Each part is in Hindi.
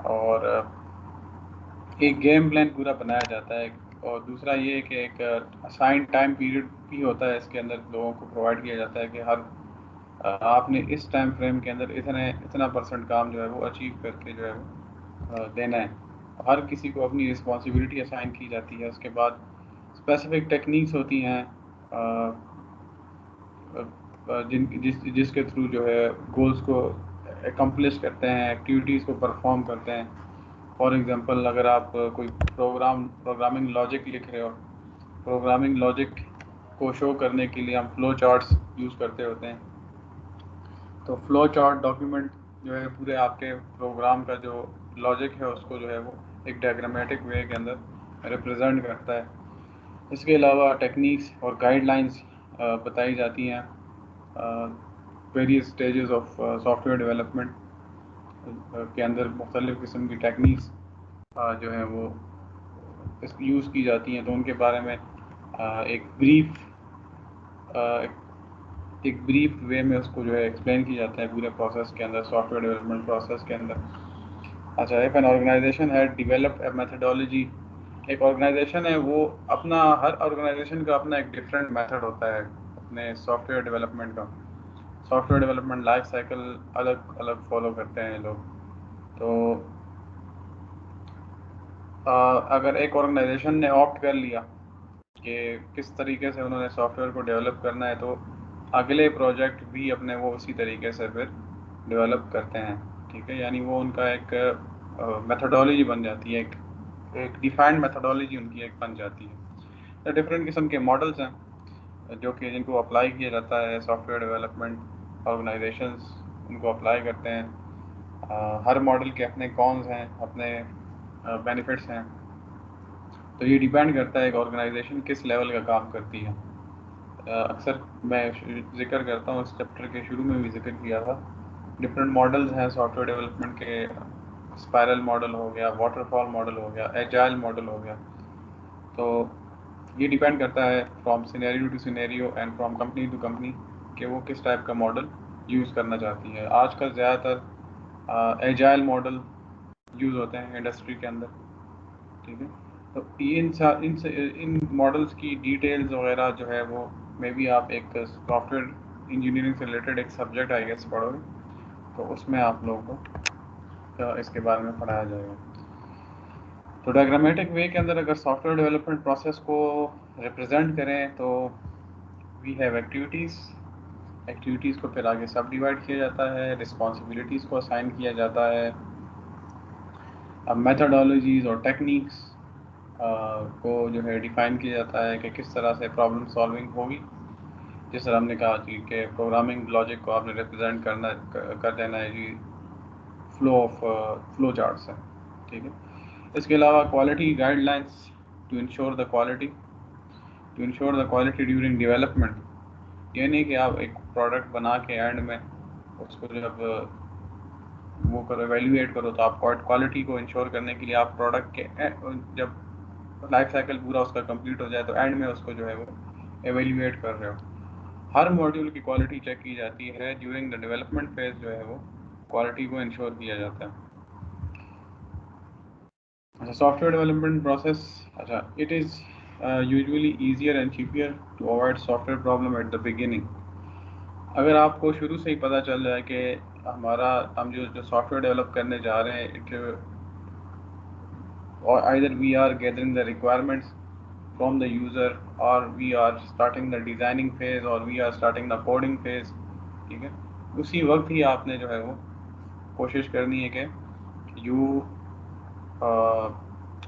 और एक गेम प्लान पूरा बनाया जाता है। और दूसरा ये है कि एक असाइन टाइम पीरियड भी होता है, इसके अंदर लोगों को प्रोवाइड किया जाता है कि आपने इस टाइम फ्रेम के अंदर इतना परसेंट काम जो है वो अचीव करके जो है वो देना है। हर किसी को अपनी रिस्पॉन्सिबिलिटी असाइन की जाती है। उसके बाद स्पेसिफिक टेक्निक्स होती हैं जिसके थ्रू जो है गोल्स को एकम्प्लिश करते हैं, एक्टिविटीज़ को परफॉर्म करते हैं। फॉर एग्ज़ाम्पल, अगर आप कोई प्रोग्रामिंग लॉजिक लिख रहे हो, प्रोग्रामिंग लॉजिक को शो करने के लिए हम फ्लो चार्ट्स यूज़ करते होते हैं। तो फ्लो चार्ट डॉक्यूमेंट जो है पूरे आपके प्रोग्राम का जो लॉजिक है उसको जो है वो एक डायग्रामेटिक वे के अंदर रिप्रेजेंट करता है। इसके अलावा टेक्निक्स और गाइडलाइंस बताई जाती हैं various stages of software development के अंदर। मुख्तलिफ़ किस्म की टेक्निक्स जो हैं वो यूज़ की जाती हैं। तो उनके बारे में एक ब्रीफ एक ब्रीफ वे में उसको जो है एक्सप्लेन किया जाता है पूरे प्रोसेस के अंदर, सॉफ्टवेयर डेवलपमेंट प्रोसेस के अंदर। अच्छा, इफ एन ऑर्गेनाइजेशन है डेवलप्ड ए मेथडोलॉजी, एक ऑर्गेनाइजेशन है वो हर ऑर्गेनाइजेशन का अपना एक डिफरेंट मेथड होता है अपने सॉफ्टवेयर डेवलपमेंट का। सॉफ्टवेयर डेवलपमेंट लाइफ साइकिल अलग अलग फॉलो करते हैं लोग। तो अगर एक ऑर्गेनाइजेशन ने ऑप्ट कर लिया कि किस तरीके से उन्होंने सॉफ्टवेयर को डेवलप करना है, तो अगले प्रोजेक्ट भी अपने वो उसी तरीके से फिर डेवलप करते हैं। ठीक है, यानी वो उनका एक मेथडोलॉजी बन जाती है, एक डिफाइंड मेथडोलॉजी उनकी एक बन जाती है। तो डिफरेंट किस्म के मॉडल्स हैं जो कि जिनको अप्लाई किया जाता है सॉफ्टवेयर डेवलपमेंट ऑर्गेनाइजेशंस उनको अप्लाई करते हैं। हर मॉडल के अपने कॉन्स हैं, अपने बेनिफिट्स हैं। तो ये डिपेंड करता है एक ऑर्गेनाइजेशन किस लेवल का काम करती है। अक्सर मैं जिक्र करता हूँ, इस चैप्टर के शुरू में भी जिक्र किया था, डिफरेंट मॉडल्स हैं सॉफ्टवेयर डेवलपमेंट के। स्पाइरल मॉडल हो गया, वाटरफॉल मॉडल हो गया, एजाइल मॉडल हो गया। तो ये डिपेंड करता है from scenario to scenario and from company to company कि वो किस टाइप का मॉडल यूज़ करना चाहती है। आजकल ज़्यादातर एजाइल मॉडल यूज़ होते हैं इंडस्ट्री के अंदर। ठीक है, तो इन मॉडल्स की डिटेल्स वगैरह जो है वो मे बी आप एक सॉफ्टवेयर इंजीनियरिंग से रिलेटेड एक सब्जेक्ट आई गेस पढ़ोगे, तो उसमें आप लोगों को इसके बारे में पढ़ाया जाएगा। तो डायग्रामेटिक वे के अंदर अगर सॉफ्टवेयर डेवलपमेंट प्रोसेस को रिप्रेजेंट करें तो वी हैव एक्टिविटीज़। एक्टिविटीज़ को फिर आगे सब डिवाइड किया जाता है, रिस्पॉन्सिबिलिटीज़ को असाइन किया जाता है। अब मेथडोलॉजीज़ और टेक्निक्स को जो है डिफ़ाइन किया जाता है कि किस तरह से प्रॉब्लम सॉल्विंग होगी। जिस तरह हमने कहा कि प्रोग्रामिंग लॉजिक को आपने रिप्रेजेंट कर देना है जी फ्लो चार्ट से। ठीक है, इसके अलावा quality guidelines to ensure the quality during development. ये नहीं कि आप एक प्रोडक्ट बना के एंड में उसको जब वो करो एवेल्यूएट करो, तो आप क्वालिटी को इंश्योर करने के लिए आप प्रोडक्ट के जब लाइफ साइकिल पूरा उसका कंप्लीट हो जाए तो एंड में उसको जो है वो एवेल्यूएट कर रहे हो। हर मॉड्यूल की क्वालिटी चेक की जाती है ड्यूरिंग द डेवलपमेंट फेज, जो है वो क्वालिटी को इंश्योर किया जाता है। अच्छा, सॉफ्टवेयर डेवलपमेंट प्रोसेस। अच्छा, it is usually easier and cheaper to avoid software problem at the beginning. अगर आपको शुरू से ही पता चल जाए कि हम जो सॉफ्टवेयर डेवलप करने जा रहे हैं, or either we are gathering the requirements from the user, or we are starting the designing phase, or we are starting the coding phase। ठीक है, उसी वक्त ही आपने जो है वो कोशिश करनी है कि यू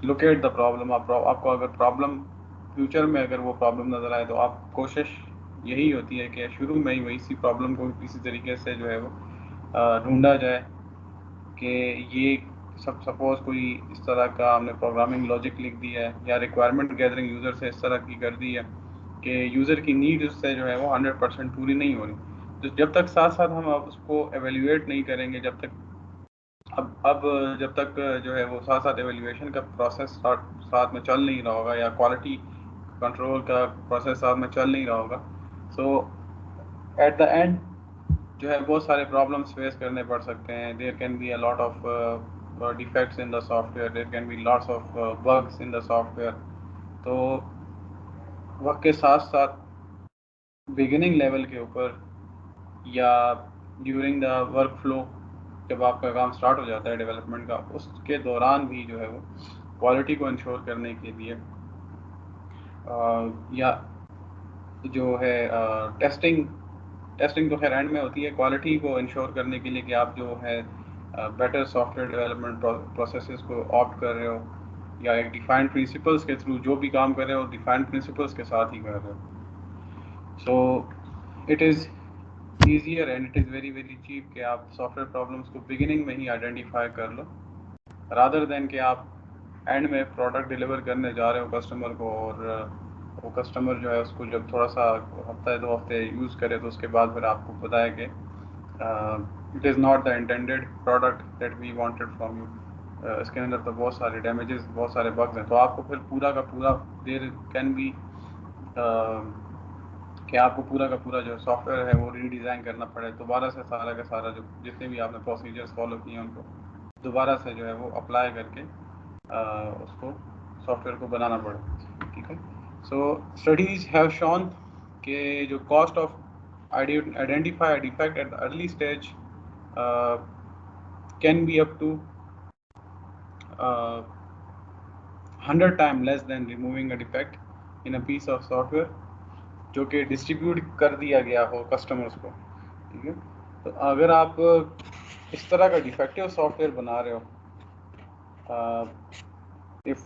लोकेट द प्रॉब्लम। आपको अगर प्रॉब्लम फ्यूचर में अगर वो प्रॉब्लम नज़र आए तो आप कोशिश यही होती है कि शुरू में ही वही सी प्रॉब्लम को किसी तरीके से जो है वो ढूंढा जाए कि ये सपोज़ कोई इस तरह का हमने प्रोग्रामिंग लॉजिक लिख दिया है या रिक्वायरमेंट गैदरिंग यूज़र से इस तरह की कर दी है कि यूज़र की नीड उससे जो है वो 100% पूरी नहीं हो रही। तो जब तक साथ साथ हम उसको एवेल्यूएट नहीं करेंगे, अब जब तक जो है वो साथ साथ एवेल्यूएशन का प्रोसेस साथ में चल नहीं रहा होगा या क्वालिटी कंट्रोल का प्रोसेस साथ में चल नहीं रहा होगा, सो एट द एंड जो है बहुत सारे प्रॉब्लम्स फेस करने पड़ सकते हैं। There can be a lot of defects in the software, there can be lots of bugs in the software. तो वक्त के साथ साथ बिगिनिंग लेवल के ऊपर या ड्यूरिंग द वर्क फ्लो, जब आपका काम स्टार्ट हो जाता है डेवलपमेंट का, उसके दौरान भी जो है वो क्वालिटी को इंश्योर करने के लिए या जो है टेस्टिंग तो खैर एंड में होती है, क्वालिटी को इंश्योर करने के लिए कि आप जो है बेटर सॉफ्टवेयर डेवलपमेंट प्रोसेसेस को ऑप्ट कर रहे हो, या एक डिफाइंड प्रिंसिपल्स के थ्रू जो भी काम कर रहे हो डिफाइंड प्रिंसिपल्स के साथ ही कर रहे हो. So it is easier and it is very very cheap कि आप सॉफ्टवेयर प्रॉब्लम्स को बिगिनिंग में ही आइडेंटिफाई कर लो, रादर देन कि आप एंड में प्रोडक्ट डिलीवर करने जा रहे हो कस्टमर को, और वो कस्टमर जो है उसको जब थोड़ा सा हफ्ता 2 हफ्ते यूज़ करे तो उसके बाद फिर आपको पता है कि it is not the intended product that we wanted from you. इसके अंदर तो बहुत सारे डैमेजेस, बहुत सारे बग्स हैं, तो आपको फिर पूरा का पूरा देयर कैन बी कि आपको पूरा का पूरा जो सॉफ्टवेयर है वो रीडिज़ाइन करना पड़े, दोबारा से सारा का सारा जो जितने भी आपने प्रोसीजर्स फॉलो किए हैं उनको दोबारा से जो है वो अप्लाई करके उसको सॉफ्टवेयर को बनाना पड़े. ठीक है. सो स्टडीज़ हैव शोन कि जो cost of identify defect at the early stage can be up to 100 time less than removing a defect in a piece of software जो कि डिस्ट्रीब्यूट कर दिया गया हो कस्टमर्स को. ठीक है. तो अगर आप इस तरह का डिफेक्टिव सॉफ्टवेयर बना रहे हो, if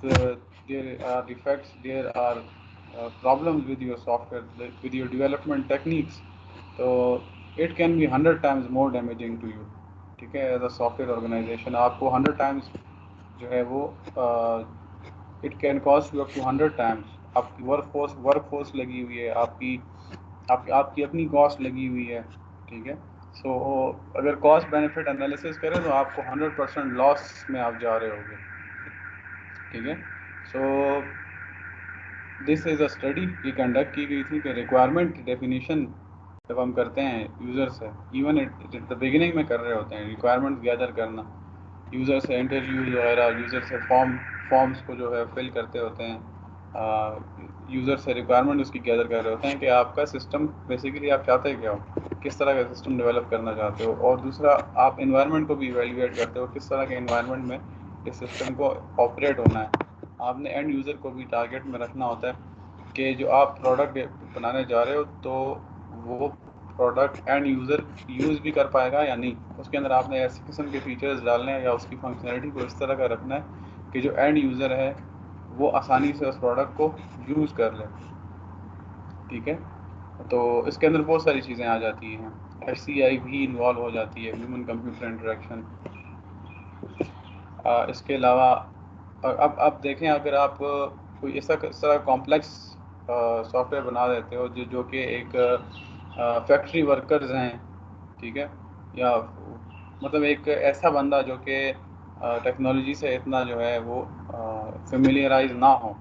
there are defects, there are problems with your software, with your development techniques, so it can be 100 times more damaging to you. ठीक है. एज अ सॉफ्टवेयर ऑर्गेनाइजेशन आपको 100 टाइम्स जो है वो it can cost you up to 100 times. आपकी वर्क फोर्स लगी हुई है, आपकी अपनी कॉस्ट लगी हुई है. ठीक है. सो अगर कॉस्ट बेनिफिट एनालिसिस करें तो आपको 100% लॉस में आप जा रहे होगे. ठीक है. So this is a study की कंडक्ट की गई थी कि रिक्वायरमेंट डेफिनेशन जब हम करते हैं यूज़र से, इवन एट द बिगिनिंग में कर रहे होते हैं, रिक्वायरमेंट्स गैदर करना, यूज़र से इंटरव्यूज़ वगैरह, यूज़र से फॉर्म्स को जो है फिल करते होते हैं, यूज़र से रिक्वायरमेंट उसकी गैदर कर रहे होते हैं कि आपका सिस्टम बेसिकली आप चाहते क्या हो, किस तरह का सिस्टम डेवलप करना चाहते हो, और दूसरा आप इन्वायरमेंट को भी इवेल्युएट करते हो, किस तरह के इन्वायरमेंट में इस सिस्टम को ऑपरेट होना है. आपने एंड यूज़र को भी टारगेट में रखना होता है कि जो आप प्रोडक्ट बनाने जा रहे हो तो वो प्रोडक्ट एंड यूज़र यूज़ भी कर पाएगा या नहीं. उसके अंदर आपने ऐसे किस्म के फीचर्स डालने हैं या उसकी फंक्शनैलिटी को इस तरह का रखना है कि जो एंड यूज़र है वो आसानी से उस प्रोडक्ट को यूज़ कर ले. ठीक है. तो इसके अंदर बहुत सारी चीज़ें आ जाती हैं, HCI भी इन्वॉल्व हो जाती है, ह्यूमन कंप्यूटर इंटरेक्शन. इसके अलावा अब देखें, अगर आप कोई इस तरह कॉम्प्लेक्स सॉफ्टवेयर बना देते हो जो कि एक फैक्ट्री वर्कर्स हैं. ठीक है. या मतलब एक ऐसा बंदा जो कि टेक्नोलॉजी से इतना जो है वो फेमिलियराइज ना हो,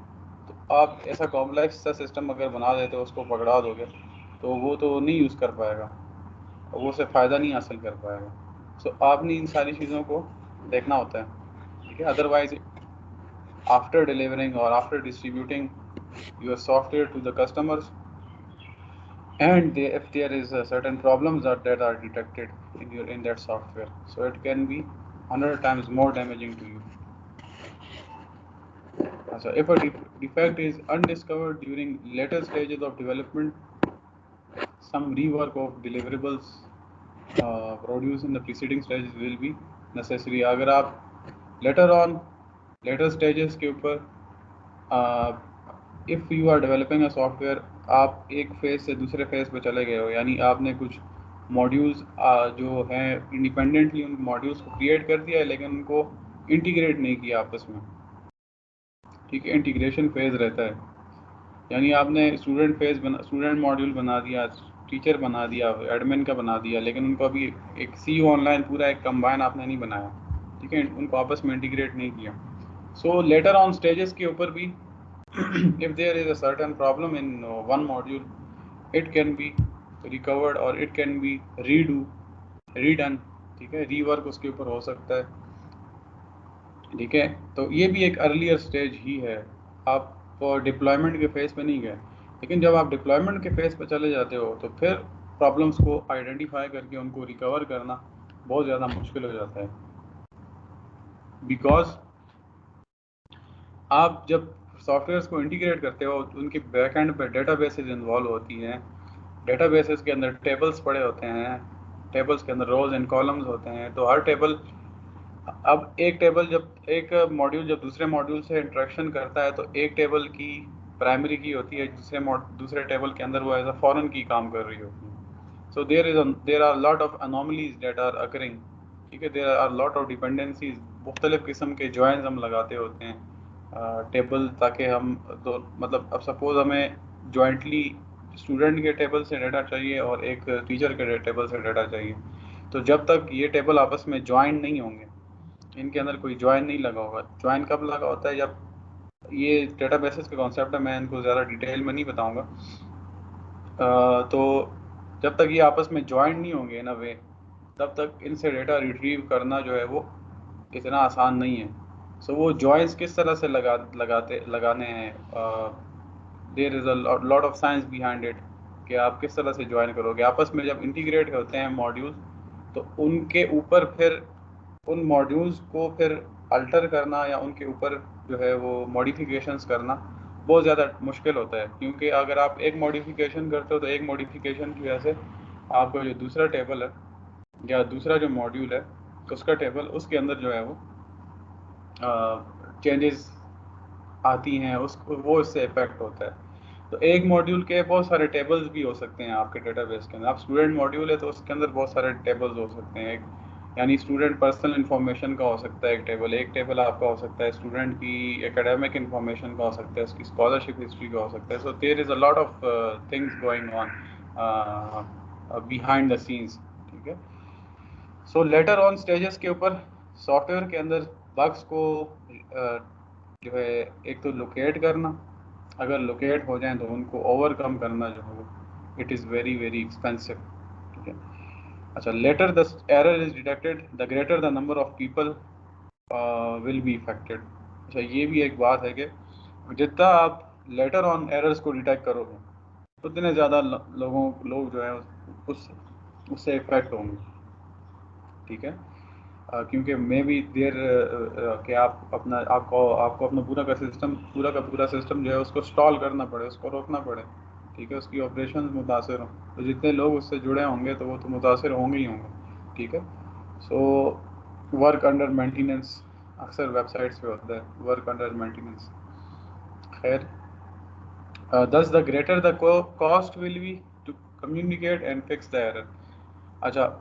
तो आप ऐसा कॉम्प्लेक्स सा सिस्टम अगर बना देते हो, उसको पकड़ा दोगे तो वो तो नहीं यूज़ कर पाएगा, वो उससे फ़ायदा नहीं हासिल कर पाएगा. सो आपने इन सारी चीज़ों को देखना होता है. ठीक है. Otherwise after delivering or after distributing your software to the customers, and if there is a certain problems that are detected in that software, so it can be 100 times more damaging to you. So if a defect is undiscovered during later stages of development, some rework of deliverables produced in the preceding stages will be necessary. अगर आप later stages के ऊपर if you are developing a software, आप एक फेज़ से दूसरे फेज़ पे चले गए हो, यानी आपने कुछ मॉड्यूल्स जो हैं इंडिपेंडेंटली उन मॉड्यूल्स को क्रिएट कर दिया है लेकिन उनको इंटीग्रेट नहीं किया आपस में. ठीक है. इंटीग्रेशन फेज़ रहता है, यानी आपने स्टूडेंट मॉड्यूल बना दिया, टीचर बना दिया, एडमिन का बना दिया, लेकिन उनको अभी एक CEO ऑनलाइन पूरा एक कंबाइन आपने नहीं बनाया. ठीक है. उनको आपस में इंटीग्रेट नहीं किया. सो लेटर ऑन स्टेजेस के ऊपर भी if there is a certain problem in one module, it can be recovered or it can be redone. ठीक है. रीवर्क उसके ऊपर हो सकता है. ठीक है, तो ये भी एक अर्लियर स्टेज ही है, आप डिप्लॉयमेंट के फेज पे नहीं गए। लेकिन जब आप डिप्लॉयमेंट के फेज पे चले जाते हो तो फिर प्रॉब्लम्स को आइडेंटिफाई करके उनको रिकवर करना बहुत ज़्यादा मुश्किल हो जाता है, बिकॉज आप जब सॉफ्टवेयर्स को इंटीग्रेट करते हो उनकी बैकएंड पे डेटाबेसेस इन्वॉल्व होती हैं, डेटाबेसेस के अंदर टेबल्स पड़े होते हैं, टेबल्स के अंदर रोज एंड कॉलम्स होते हैं, तो हर टेबल, अब एक टेबल जब एक मॉड्यूल जब दूसरे मॉड्यूल से इंटरेक्शन करता है तो एक टेबल की प्राइमरी की होती है, दूसरे टेबल के अंदर वो एज अ फॉरेन की काम कर रही होती है। So there are lot of anomalies that are occurring, ठीक है, there are lot of dependencies, मुख्तलिफ किस्म के जॉइंस हम लगाते होते हैं टेबल, ताकि हम दो मतलब अब सपोज हमें जॉइंटली स्टूडेंट के टेबल से डाटा चाहिए और एक टीचर के टेबल से डाटा चाहिए, तो जब तक ये टेबल आपस में ज्वाइन नहीं होंगे, इनके अंदर कोई ज्वाइन नहीं लगा होगा। ज्वाइन कब लगा होता है, जब ये डेटाबेसेस का कॉन्सेप्ट है, मैं इनको ज़्यादा डिटेल में नहीं बताऊंगा। तो जब तक ये आपस में ज्वाइन नहीं होंगे ना वे, तब तक इनसे डेटा रिट्रीव करना जो है वो इतना आसान नहीं है। सो वो जॉइंस किस तरह से लगाने हैं, there is a lot of science behind it, कि आप किस तरह से ज्वाइन करोगे आपस में। जब इंटीग्रेट होते हैं मॉड्यूल्स तो उनके ऊपर फिर उन मॉड्यूल्स को फिर अल्टर करना या उनके ऊपर जो है वो मॉडिफिकेशंस करना बहुत ज़्यादा मुश्किल होता है, क्योंकि अगर आप एक मॉडिफिकेशन करते हो तो एक मॉडिफिकेशन की वजह से आपका जो दूसरा टेबल है या दूसरा जो मॉड्यूल है उसका टेबल, उसके अंदर जो है वो चेंजेस आती हैं, उसको वो इससे इफेक्ट होता है। तो एक मॉड्यूल के बहुत सारे टेबल्स भी हो सकते हैं आपके डेटाबेस के अंदर। आप स्टूडेंट मॉड्यूल है तो उसके अंदर बहुत सारे टेबल्स हो सकते हैं, एक यानी स्टूडेंट पर्सनल इन्फॉर्मेशन का हो सकता है एक टेबल आपका हो सकता है स्टूडेंट की एकेडमिक इन्फॉर्मेशन का हो सकता है, उसकी स्कॉलरशिप हिस्ट्री का हो सकता है। So there is a lot of things going on behind the scenes, ठीक है। सो लेटर ऑन स्टेजेस के ऊपर सॉफ्टवेयर के अंदर बग्स को जो है एक तो लोकेट करना, अगर लोकेट हो जाएं तो उनको ओवरकम करना जो है वो it is very very expensive, ठीक है। अच्छा, later the error is detected the greater the number of people will be affected. अच्छा, ये भी एक बात है कि जितना आप लेटर ऑन एरर्स को डिटेक्ट करोगे उतने ज़्यादा लोग जो है उस उससे इफेक्ट होंगे, ठीक है। क्योंकि मे भी देर कि आप अपना आपको अपना पूरा का पूरा सिस्टम जो है उसको स्टॉल करना पड़े, उसको रोकना पड़े, ठीक है, उसकी ऑपरेशन मुतासर हों, तो जितने लोग उससे जुड़े होंगे तो वो तो मुतासर होंगे ही होंगे, ठीक है। सो वर्क अंडर मेंटेनेंस अक्सर वेबसाइट्स पे होता है, वर्क अंडर मेंटेनेंस। खैर, thus the greater the cost will be to communicate and fix the error. अच्छा,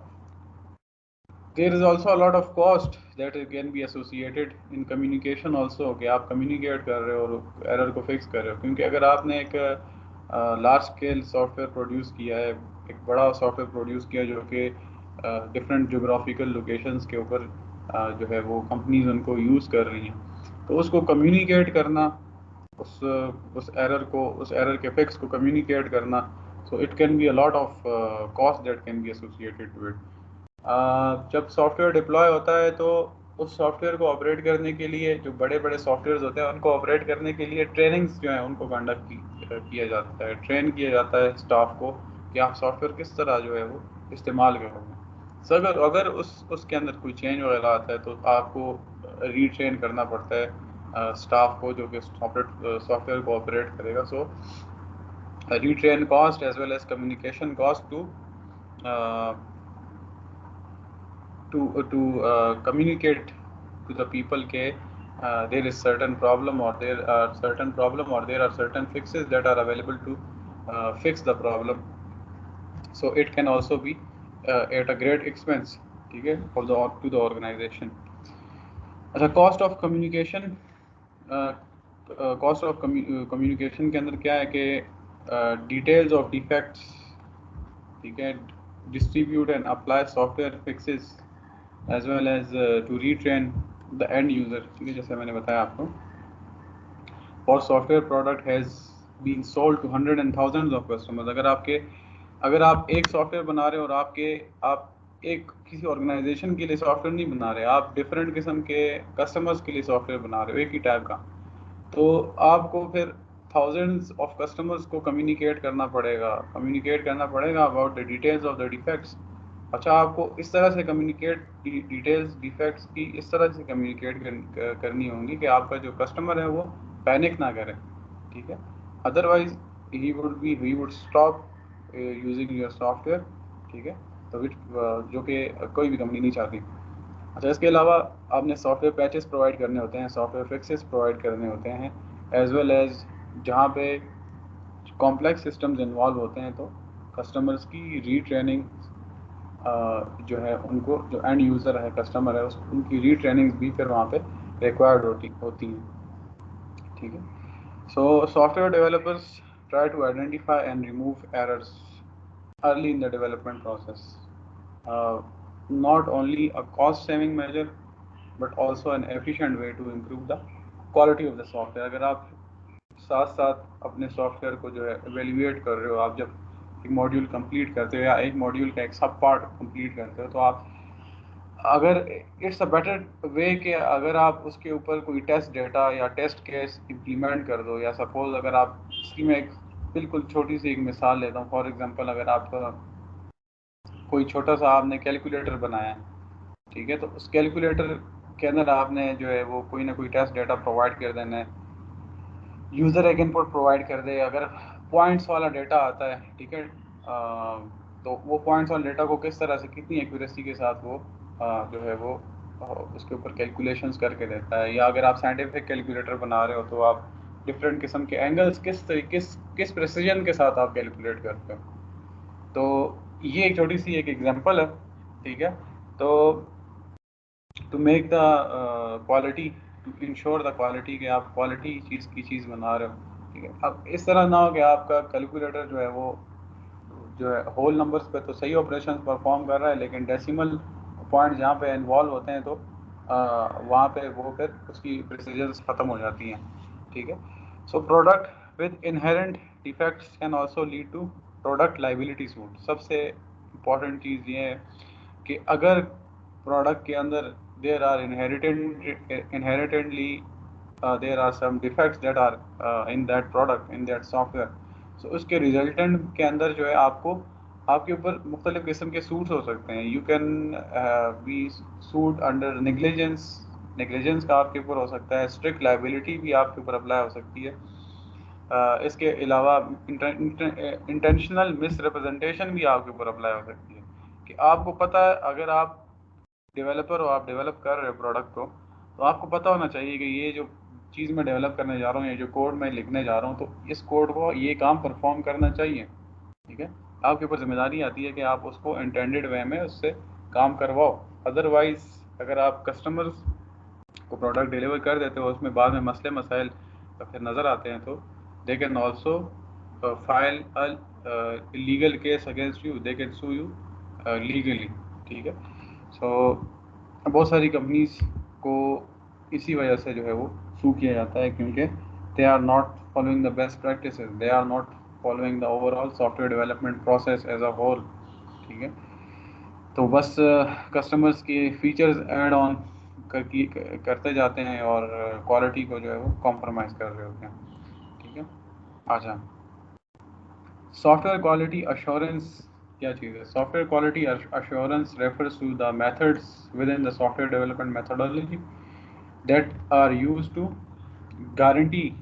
there is also a lot of cost that can be associated in communication also, कि आप communicate कर रहे हो और error को fix कर रहे हो, क्योंकि अगर आपने एक लार्ज स्केल सॉफ्टवेयर प्रोड्यूस किया है, एक बड़ा सॉफ्टवेयर प्रोड्यूस किया जो कि डिफरेंट जोग्राफिकल लोकेशंस के ऊपर जो है वो कंपनीज उनको यूज़ कर रही हैं, तो उसको कम्युनिकेट करना, उस एरर के फिक्स को कम्युनिकेट करना, so it can be a lot of cost that can be associated to it. जब सॉफ्टवेयर डिप्लॉय होता है तो उस सॉफ्टवेयर को ऑपरेट करने के लिए जो बड़े बड़े सॉफ्टवेयर होते हैं उनको ऑपरेट करने के लिए ट्रेनिंग्स जो हैं उनको कंडक्ट किया जाता है, ट्रेन किया जाता है स्टाफ को कि आप सॉफ्टवेयर किस तरह जो है वो इस्तेमाल करोगे। सो अगर अगर उसके अंदर कोई चेंज वगैरह आता है तो आपको रीट्रेन करना पड़ता है स्टाफ को जो कि सॉफ्टवेयर को ऑपरेट करेगा। So retrain cost as well as communication cost to communicate to the people ke there is certain problem or there are certain fixes that are available to fix the problem, so it can also be at a great expense, ठीक है, for the to the organization. अच्छा, cost of communication, cost of communication के अंदर क्या है कि डिटेल्स ऑफ डिफेक्ट्स, ठीक है, distribute and apply software fixes as well as to retrain the end user, ठीक है, जैसे मैंने बताया आपको। और software product has been sold to 100 and thousands of customers. अगर आप एक सॉफ्टवेयर बना रहे हो और आप एक किसी ऑर्गेनाइजेशन के लिए सॉफ्टवेयर नहीं बना रहे, आप डिफरेंट किस्म के कस्टमर्स के लिए सॉफ्टवेयर बना रहे हो एक ही टाइप का। तो आपको फिर थाउजेंड्स ऑफ कस्टमर्स को कम्युनिकेट करना पड़ेगा about the details of the defects. अच्छा, आपको इस तरह से कम्युनिकेट डिटेल्स डिफेक्ट्स की इस तरह से कम्युनिकेट करनी होंगी कि आपका जो कस्टमर है वो पैनिक ना करे, ठीक है। Otherwise he would stop using your software, ठीक है। तो जो कि कोई भी कंपनी नहीं चाहती। अच्छा, इसके अलावा आपने सॉफ्टवेयर पैचेस प्रोवाइड करने होते हैं, सॉफ्टवेयर फिक्सेस प्रोवाइड करने होते हैं, एज वेल एज जहाँ पे कॉम्प्लेक्स सिस्टम्स इन्वॉल्व होते हैं तो कस्टमर्स की रीट्रेनिंग जो है, उनको जो एंड यूज़र है, कस्टमर है, उनकी रीट्रेनिंग भी फिर वहाँ पे रिक्वायर्ड होती हैं, ठीक है। So software developers try to identify and remove errors early in the development process. Not only a cost saving measure but also an efficient way to improve the quality of the software. अगर आप साथ साथ अपने सॉफ्टवेयर को जो है एवेल्यूएट कर रहे हो, आप जब एक मॉड्यूल कंप्लीट करते हो या एक मॉड्यूल का एक सब पार्ट कंप्लीट करते हो, तो आप अगर इट्स अ बेटर वे कि अगर आप उसके ऊपर कोई टेस्ट डेटा या टेस्ट केस इम्प्लीमेंट कर दो, या सपोज अगर आप इसकी मैं एक बिल्कुल छोटी सी एक मिसाल लेता हूँ। फॉर एग्जांपल, अगर आप कोई छोटा सा आपने कैलकुलेटर बनाया है, ठीक है, तो उस कैलकुलेटर के अंदर आपने जो है वो कोई ना कोई टेस्ट डेटा प्रोवाइड कर देना है, यूज़र एक इनपुट प्रोवाइड कर दे। अगर पॉइंट्स वाला डेटा आता है, ठीक है, तो वो पॉइंट्स वाले डेटा को किस तरह से कितनी एक्यूरेसी के साथ वो जो है वो उसके ऊपर कैलकुलेशंस करके देता है। या अगर आप साइंटिफिक कैलकुलेटर बना रहे हो तो आप डिफरेंट किस्म के एंगल्स किस प्रेसिजन के साथ आप कैलकुलेट करते हो। तो ये एक छोटी सी एक एग्जांपल है, ठीक है। तो to make the quality, to ensure the quality, कि आप क्वालिटी चीज़ की चीज़ बना रहे हो, ठीक है। अब इस तरह ना हो कि आपका कैलकुलेटर जो है वो जो है होल नंबर्स पे तो सही ऑपरेशन परफॉर्म कर रहा है, लेकिन डेसिमल पॉइंट जहाँ पे इन्वॉल्व होते हैं तो वहाँ पे वो फिर उसकी प्रिसीजंस ख़त्म हो जाती हैं, ठीक है। So product with inherent defects can also lead to product liability suit. सबसे इम्पॉर्टेंट चीज़ ये है कि अगर प्रोडक्ट के अंदर there are inherently there are some defects that are in that product, in that software, so उसके रिजल्टेंट के अंदर जो है आपको आपके ऊपर मुख्तलिफ किस्म के सूट्स हो सकते हैं। You can be suit under negligence, negligence का आपके ऊपर हो सकता है, स्ट्रिक्ट लाइबिलिटी भी आपके ऊपर अप्लाई हो सकती है। इसके अलावा इंटेंशनल मिस रिप्रेजेंटेशन भी आपके ऊपर अप्लाई हो सकती है, कि आपको पता है, अगर आप डेवलपर हो, आप डेवलप कर रहे हो प्रोडक्ट को, तो आपको पता होना चाहिए कि ये जो चीज़ मैं डेवलप करने जा रहा हूँ, ये जो कोड मैं लिखने जा रहा हूँ, तो इस कोड को ये काम परफॉर्म करना चाहिए, ठीक है। आपके ऊपर जिम्मेदारी आती है कि आप उसको इंटेंडेड वे में उससे काम करवाओ। अदरवाइज अगर आप कस्टमर्स को प्रोडक्ट डिलीवर कर देते हो, उसमें बाद में मसले मसाइल फिर नज़र आते हैं, तो they can also file legal case against you, they can sue you legally, ठीक है। सो बहुत सारी कंपनीज को इसी वजह से जो है वो सू किया जाता है, क्योंकि they are not following the best practices, they are not following the overall software development process as a whole, ठीक है। तो बस कस्टमर्स की फीचर्स ऐड ऑन करते जाते हैं और क्वालिटी को जो है वो कॉम्प्रोमाइज़ कर रहे होते हैं, ठीक है। अच्छा, सॉफ्टवेयर क्वालिटी अश्योरेंस क्या चीज़ है? Software quality assurance refers to the methods within the software development methodology that are use to guarantee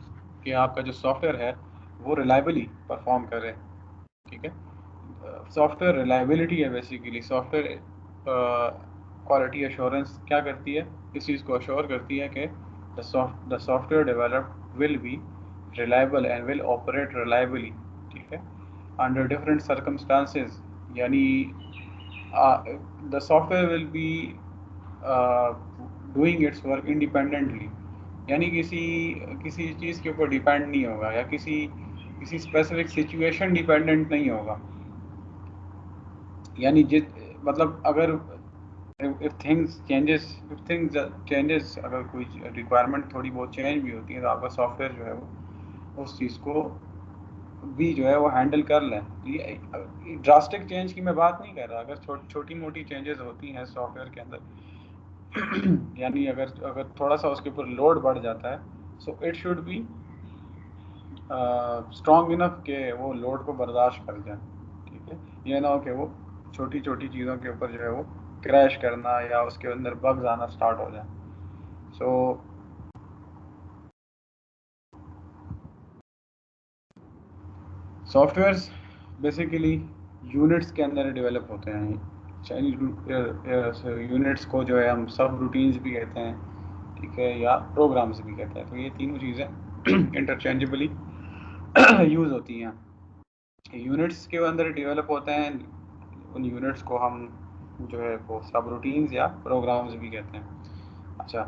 कि आपका जो सॉफ्टवेयर है वो रिलायबली परफॉर्म करे, ठीक है। सॉफ्टवेयर रिलायबिलिटी है बेसिकली। सॉफ्टवेयर क्वालिटी अश्योरेंस क्या करती है? इस चीज़ को अश्योर करती है कि the software developed will be reliable and will operate reliably, ठीक है, अंडर डिफरेंट सर्कमस्टांसेस। यानी the software will be doing it's work independently, यानी किसी किसी चीज़ के ऊपर डिपेंड नहीं होगा, या किसी किसी स्पेसिफिक सिचुएशन डिपेंडेंट नहीं होगा। यानी जिस मतलब अगर इफ थिंग्स चेंजेस, अगर कोई रिक्वायरमेंट थोड़ी बहुत चेंज भी होती है, तो आपका सॉफ्टवेयर जो है वो उस चीज़ को भी जो है वो हैंडल कर लें। ये ड्रास्टिक चेंज की मैं बात नहीं कर रहा, अगर छोटी मोटी चेंजेस होती हैं सॉफ्टवेयर के अंदर यानी अगर अगर थोड़ा सा उसके ऊपर लोड बढ़ जाता है, so it should be strong enough के वो लोड को बर्दाश्त कर जाए। ठीक है, ये ना हो कि वो छोटी छोटी चीज़ों के ऊपर जो है वो क्रैश करना या उसके अंदर बग्स आना स्टार्ट हो जाए। सो सॉफ्टवेयर्स बेसिकली यूनिट्स के अंदर डेवलप होते हैं। यूनिट्स को जो है हम सब रूटीन्स भी कहते हैं, ठीक है, या प्रोग्राम्स भी कहते हैं। तो ये तीनों चीज़ें इंटरचेंजेबली यूज़ होती हैं। यूनिट्स के अंदर डेवलप होते हैं, उन यूनिट्स को हम जो है वो सब रूटीन्स या प्रोग्राम्स भी कहते हैं। अच्छा,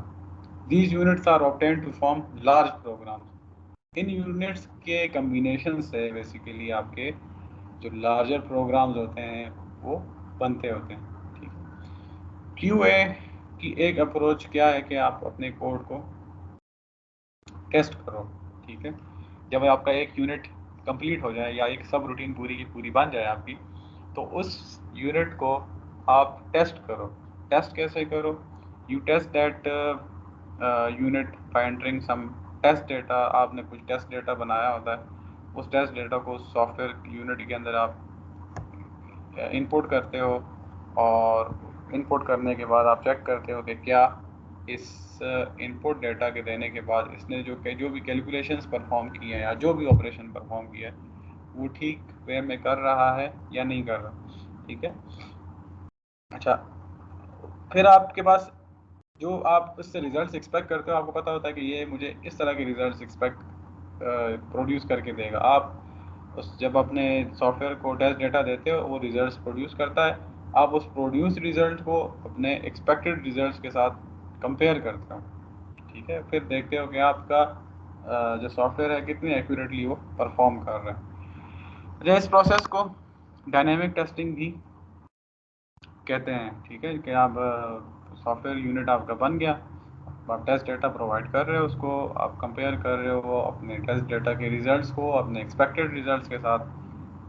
these units are obtained to form large programs. इन यूनिट्स के कम्बिनेशन से बेसिकली आपके जो लार्जर प्रोग्राम्स होते हैं वो बनते होते हैं। ठीक है, क्यूए की एक अप्रोच क्या है कि आप अपने कोड को टेस्ट करो। ठीक है, जब आपका एक यूनिट कंप्लीट हो जाए या एक सब रूटीन पूरी की पूरी बन जाए आपकी, तो उस यूनिट को आप टेस्ट करो। टेस्ट कैसे करो? You test that unit by entering some test data. आपने कुछ टेस्ट डेटा बनाया होता है, उस टेस्ट डेटा को सॉफ्टवेयर यूनिट के अंदर आप इनपुट करते हो, और इनपुट करने के बाद आप चेक करते हो कि क्या इस इनपुट डेटा के देने के बाद इसने जो भी कैलकुलेशंस परफॉर्म किए हैं या जो भी ऑपरेशन परफॉर्म किया है वो ठीक वे में कर रहा है या नहीं कर रहा। ठीक है, अच्छा, फिर आपके पास जो आप उससे रिजल्ट्स एक्सपेक्ट करते हो, आपको पता होता है कि ये मुझे इस तरह के रिजल्ट्स एक्सपेक्ट प्रोड्यूस करके देगा। आप जब अपने सॉफ्टवेयर को टेस्ट डेटा देते हो, वो रिजल्ट्स प्रोड्यूस करता है, आप उस प्रोड्यूस रिजल्ट को अपने एक्सपेक्टेड रिजल्ट्स के साथ कंपेयर करते हो। ठीक है, फिर देखते हो कि आपका जो सॉफ्टवेयर है कितनी एक्यूरेटली वो परफॉर्म कर रहा है। अच्छा, इस प्रोसेस को डायनेमिक टेस्टिंग भी कहते हैं। ठीक है, कि आप सॉफ्टवेयर यूनिट आपका बन गया, आप टेस्ट डेटा प्रोवाइड कर रहे हो, उसको आप कंपेयर कर रहे हो अपने टेस्ट डेटा के रिजल्ट्स को अपने एक्सपेक्टेड रिजल्ट्स के साथ,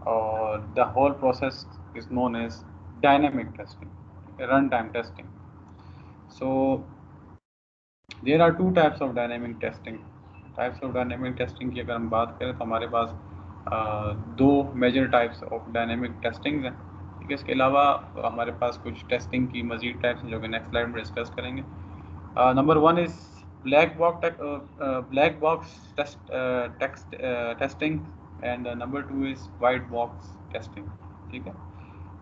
और the whole process is known as dynamic testing, run time testing. So there are two types of dynamic testing. Types of dynamic testing की अगर हम बात करें तो हमारे पास दो major types of dynamic testing हैं। ठीक है, इसके अलावा हमारे पास कुछ टेस्टिंग की मजीद टाइप्स हैं जो कि नेक्स्ट स्लाइड में डिस्कस करेंगे। Number one is black box testing, and number two is white box testing। ठीक है,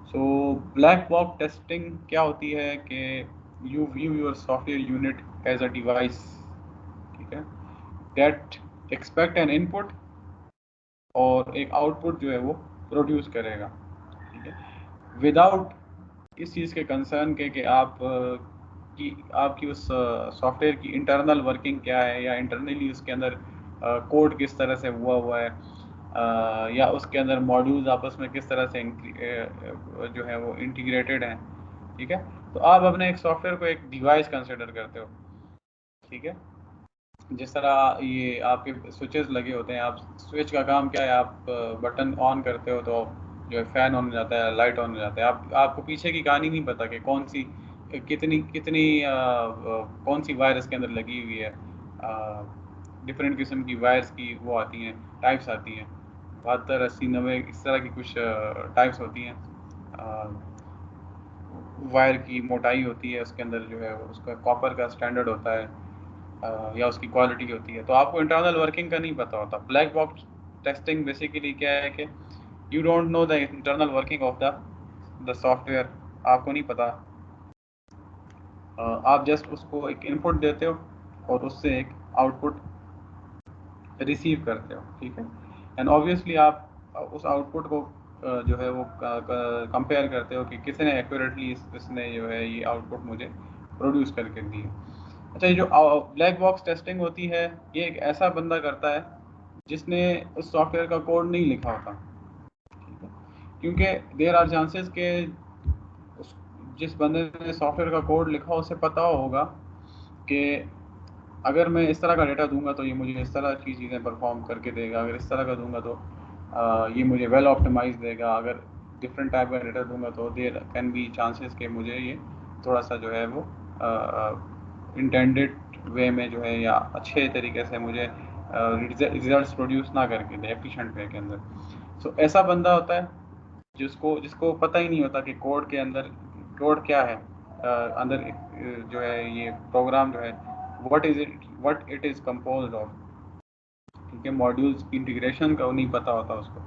सो ब्लैक बॉक्स टेस्टिंग क्या होती है कि you view your software unit as a device, ठीक है, दैट एक्सपेक्ट एन इनपुट और एक आउटपुट जो है वो प्रोड्यूस करेगा। ठीक है, विदाउट इस चीज़ के कंसर्न के कि कि आपकी उस सॉफ्टवेयर की इंटरनल वर्किंग क्या है, या इंटरनली उसके अंदर कोड किस तरह से हुआ है, या उसके अंदर मॉड्यूल्स आपस में किस तरह से जो है वो इंटीग्रेटेड हैं। ठीक है, तो आप अपने एक सॉफ्टवेयर को एक डिवाइस कंसिडर करते हो। ठीक है, जिस तरह ये आपके स्विचेस लगे होते हैं, आप स्विच का काम क्या है, आप बटन ऑन करते हो तो जो है फ़ैन ऑन हो जाता है, लाइट ऑन हो जाता है। आपको पीछे की कहानी नहीं पता कि कौन सी कितनी कितनी कौन सी वायर इसके अंदर लगी हुई है। डिफरेंट किस्म की वायर्स की वो आती हैं, टाइप्स आती हैं, 72, 80, 90 इस तरह की कुछ टाइप्स होती हैं। वायर की मोटाई होती है, उसके अंदर जो है उसका कॉपर का स्टैंडर्ड होता है, या उसकी क्वालिटी होती है। तो आपको इंटरनल वर्किंग का नहीं पता होता। ब्लैक बॉक्स टेस्टिंग बेसिकली क्या है कि you don't know the internal working of the software, आपको नहीं पता। आप जस्ट उसको एक इनपुट देते हो और उससे एक आउटपुट रिसीव करते हो। ठीक है, एंड ऑब्वियसली आप उस आउटपुट को जो है वो कंपेयर करते हो कि कितने एक्यूरेटली इसने जो है ये आउटपुट मुझे प्रोड्यूस करके दी है। अच्छा, ये जो ब्लैक बॉक्स टेस्टिंग होती है, ये एक ऐसा बंदा करता है जिसने उस सॉफ्टवेयर का कोड नहीं लिखा होता। ठीक है, क्योंकि देयर आर चांसेस के जिस बंदे ने सॉफ्टवेयर का कोड लिखा उसे पता होगा कि अगर मैं इस तरह का डेटा दूंगा तो ये मुझे इस तरह की चीज़ें परफॉर्म करके देगा, अगर इस तरह का दूंगा तो ये मुझे वेल ऑप्टिमाइज देगा। अगर डिफरेंट टाइप का डेटा दूंगा तो देर कैन बी चांसेस कि मुझे ये थोड़ा सा जो है वो इंटेंडेड वे में जो है या अच्छे तरीके से मुझे रिजल्ट्स प्रोड्यूस ना करके दे एफिशिएंट वे के अंदर। सो ऐसा बंदा होता है जिसको जिसको पता ही नहीं होता कि कोड के अंदर कोड क्या है, अंदर जो है ये प्रोग्राम जो है what it is composed of. ठीक है, मॉड्यूल्स की इंटीग्रेशन का नहीं पता होता उसको।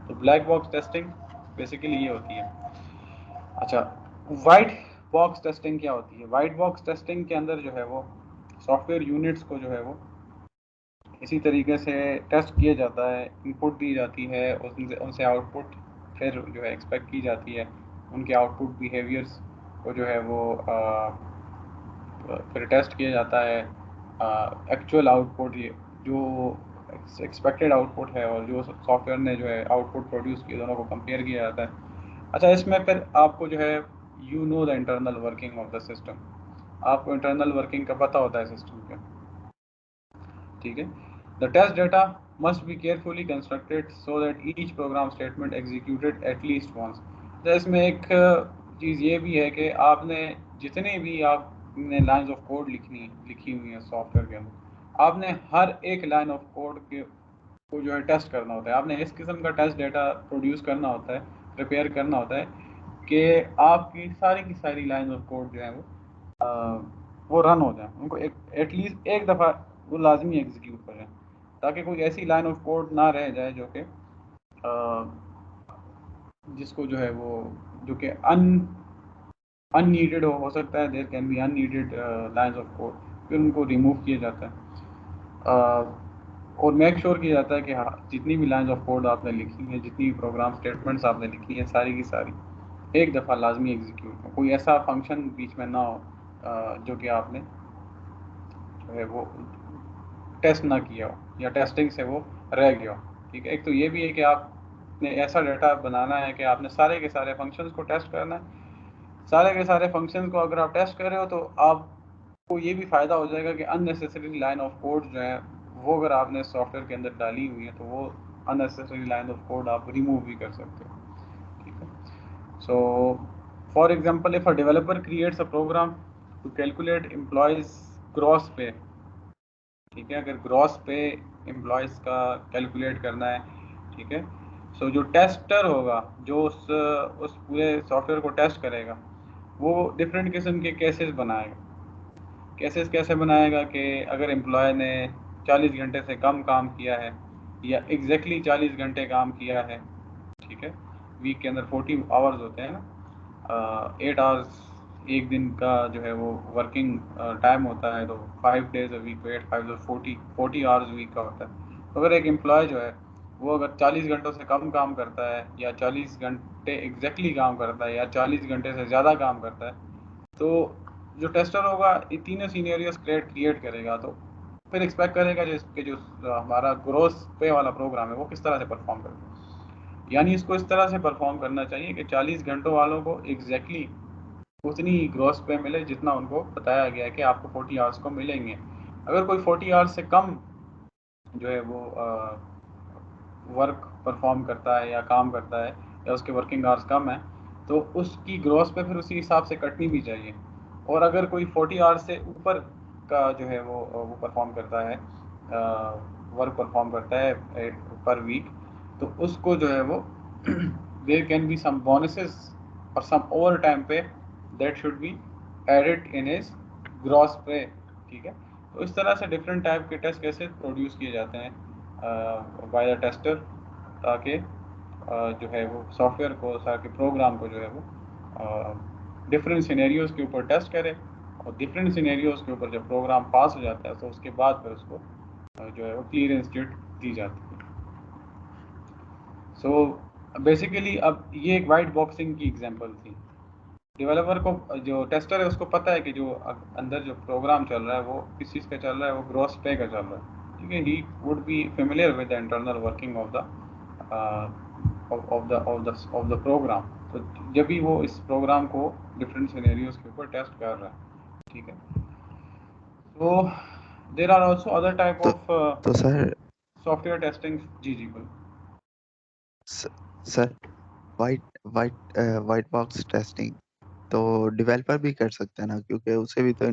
तो ब्लैक बॉक्स टेस्टिंग बेसिकली ये होती है। अच्छा, वाइट बॉक्स टेस्टिंग क्या होती है? वाइट बॉक्स टेस्टिंग के अंदर जो है वो सॉफ्टवेयर यूनिट्स को जो है वो इसी तरीके से टेस्ट किया जाता है, इनपुट दी जाती है, उनसे उनसे आउटपुट फिर जो है एक्सपेक्ट की जाती है। उनके आउटपुट बिहेवियर्स को जो है वो फिर टेस्ट किया जाता है। एक्चुअल आउटपुट ये जो एक्सपेक्टेड आउटपुट है और जो सॉफ्टवेयर ने जो है आउटपुट प्रोड्यूस किया, दोनों को कंपेयर किया जाता है। अच्छा, इसमें फिर आपको जो है you know the internal working of the system, आपको इंटरनल वर्किंग का पता होता है सिस्टम के। ठीक है, the test data must be carefully constructed so that each program statement executed at least once. तो इसमें एक चीज़ ये भी है कि आपने जितने भी आपने लाइंस ऑफ कोड लिखी हुई है सॉफ्टवेयर के अंदर, आपने हर एक लाइन ऑफ कोड के को जो है टेस्ट करना होता है। आपने इस किस्म का टेस्ट डेटा प्रोड्यूस करना होता है, प्रिपेयर करना होता है कि आपकी की सारी लाइन ऑफ कोड जो है वो रन हो जाए, उनको एक एटलीस्ट एक दफ़ा वो लाजमी एग्जीक्यूट हो जाए, ताकि कोई ऐसी लाइन ऑफ कोड ना रह जाए जो कि जिसको जो है वो जो कि अननीडेड हो सकता है। There can be unneeded lines of code, फिर उनको रिमूव किया जाता है। और मेक श्योर किया जाता है कि हाँ, जितनी भी लाइंस ऑफ कोड आपने लिखी हैं, जितनी भी प्रोग्राम स्टेटमेंट्स आपने लिखी हैं, सारी की सारी एक दफ़ा लाजमी एग्जीक्यूट हो, कोई ऐसा फंक्शन बीच में ना हो जो कि आपने जो है वो टेस्ट ना किया हो या टेस्टिंग से वो रह गया हो। ठीक है, एक तो ये भी है कि आपने ऐसा डाटा बनाना है कि आपने सारे के सारे फंक्शंस को टेस्ट करना है। सारे के सारे फंक्शंस को अगर आप टेस्ट कर रहे हो तो आपको ये भी फ़ायदा हो जाएगा कि अननेसेसरी लाइन ऑफ कोड जो है वो अगर आपने सॉफ्टवेयर के अंदर डाली हुई है तो वो अननेसेसरी लाइन ऑफ कोड आप रिमूव भी कर सकते हो। ठीक है, so for example if a developer creates a program to calculate employees gross pay. ठीक है, अगर ग्रॉस पे एम्प्लॉयज़ का कैलकुलेट करना है, ठीक है, सो जो टेस्टर होगा जो उस पूरे सॉफ्टवेयर को टेस्ट करेगा, वो डिफरेंट किस्म के केसेस बनाएगा। केसेस कैसे बनाएगा कि अगर एम्प्लॉय ने 40 घंटे से कम काम किया है या एग्जैक्टली 40 घंटे काम किया है। ठीक है, वीक के अंदर 40 आवर्स होते हैं ना, 8 आवर्स एक दिन का जो है वो वर्किंग टाइम होता है, तो 5 days a week, 8 5 40 hours week का होता है। तो अगर एक एम्प्लॉय जो है वो अगर 40 घंटों से कम काम करता है या 40 घंटे एग्जैक्टली काम करता है या 40 घंटे से ज़्यादा काम करता है, तो जो टेस्टर होगा ये तीनों सीनेरियोस क्रिएट करेगा। तो फिर एक्सपेक्ट करेगा जो हमारा ग्रोस पे वाला प्रोग्राम है वो किस तरह से परफॉर्म करेगा। यानी इसको इस तरह से परफॉर्म करना चाहिए कि 40 घंटों वालों को एग्जैक्टली उतनी ही ग्रॉस पे मिले जितना उनको बताया गया है कि आपको 40 आवर्स को मिलेंगे। अगर कोई 40 आवर्स से कम जो है वो वर्क परफॉर्म करता है या काम करता है या उसके वर्किंग आवर्स कम है, तो उसकी ग्रॉस पे फिर उसी हिसाब से कटनी भी चाहिए। और अगर कोई 40 आवर्स से ऊपर का जो है वो परफॉर्म करता है, वर्क परफॉर्म करता है पर वीक, तो उसको जो है वो there can be some bonuses और some over time pay that should be added in his gross pay. ठीक है, तो इस तरह से डिफरेंट टाइप के टेस्ट केसेस प्रोड्यूस किए जाते हैं बाय द टेस्टर, ताकि जो है वो सॉफ्टवेयर को, ताकि प्रोग्राम को जो है वो डिफरेंट सिनेरियोज के ऊपर टेस्ट करे, और डिफरेंट सिनेरियोज के ऊपर जब प्रोग्राम पास हो जाता है तो उसके बाद फिर उसको जो है वो क्लियरेंस डेट दी जाती है। सो बेसिकली अब ये एक वाइट बॉक्सिंग की एग्जांपल थी। डेवलपर को, जो टेस्टर है उसको पता है कि जो अंदर जो प्रोग्राम चल रहा है वो किस चीज़ का चल रहा है, वो ग्रॉस पे का चल रहा है। ठीक है, he would be familiar with the internal working of the program. तो जब भी वो इस प्रोग्राम को डिफरेंट सिनेरियोज के ऊपर टेस्ट कर रहा है। ठीक है, तो there are also other type तो ऑफ तो सर सॉफ्टवेयर टेस्टिंग। जी जी, बिल्कुल। Sir, white white white box testing तो डेवलपर भी कर सकते हैं ना, क्योंकि उसे भी तो